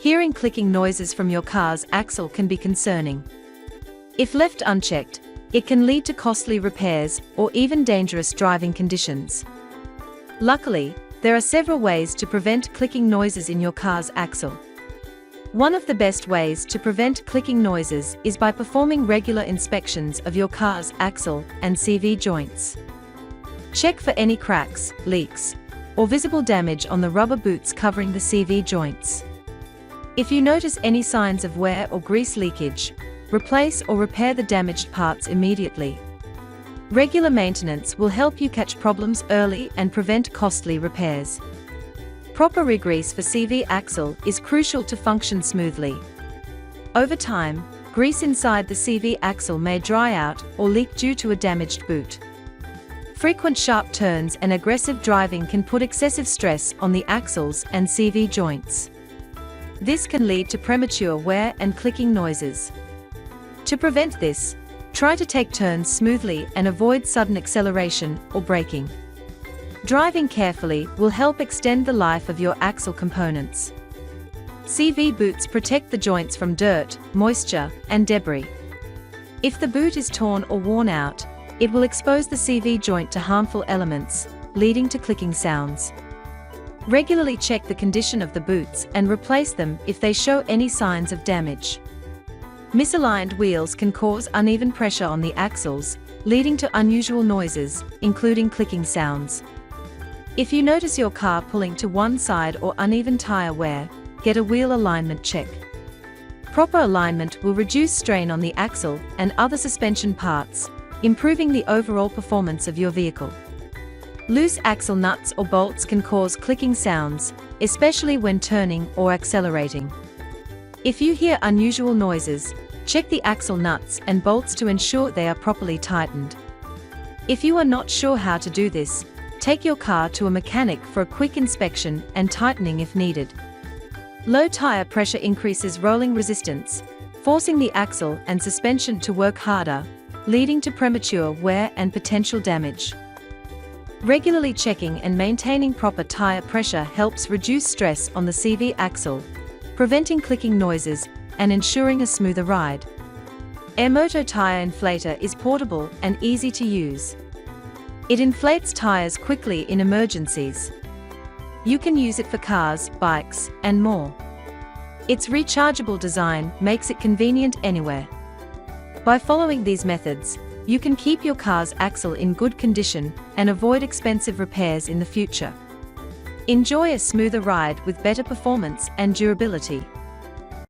Hearing clicking noises from your car's axle can be concerning. If left unchecked, it can lead to costly repairs or even dangerous driving conditions. Luckily, there are several ways to prevent clicking noises in your car's axle. One of the best ways to prevent clicking noises is by performing regular inspections of your car's axle and CV joints. Check for any cracks, leaks, or visible damage on the rubber boots covering the CV joints. If you notice any signs of wear or grease leakage, replace or repair the damaged parts immediately. Regular maintenance will help you catch problems early and prevent costly repairs. Proper regrease for CV axle is crucial to function smoothly. Over time, grease inside the CV axle may dry out or leak due to a damaged boot. Frequent sharp turns and aggressive driving can put excessive stress on the axles and CV joints. This can lead to premature wear and clicking noises. To prevent this, try to take turns smoothly and avoid sudden acceleration or braking. Driving carefully will help extend the life of your axle components. CV boots protect the joints from dirt, moisture, and debris. If the boot is torn or worn out, it will expose the CV joint to harmful elements, leading to clicking sounds. Regularly check the condition of the boots and replace them if they show any signs of damage. Misaligned wheels can cause uneven pressure on the axles, leading to unusual noises, including clicking sounds. If you notice your car pulling to one side or uneven tire wear, get a wheel alignment check. Proper alignment will reduce strain on the axle and other suspension parts, improving the overall performance of your vehicle. Loose axle nuts or bolts can cause clicking sounds, especially when turning or accelerating. If you hear unusual noises, check the axle nuts and bolts to ensure they are properly tightened. If you are not sure how to do this, take your car to a mechanic for a quick inspection and tightening if needed. Low tire pressure increases rolling resistance, forcing the axle and suspension to work harder, leading to premature wear and potential damage. Regularly checking and maintaining proper tire pressure helps reduce stress on the CV axle, preventing clicking noises and ensuring a smoother ride. Airmoto tire inflator is portable and easy to use. It inflates tires quickly in emergencies. You can use it for cars, bikes, and more. Its rechargeable design makes it convenient anywhere. By following these methods, you can keep your car's axle in good condition and avoid expensive repairs in the future. Enjoy a smoother ride with better performance and durability.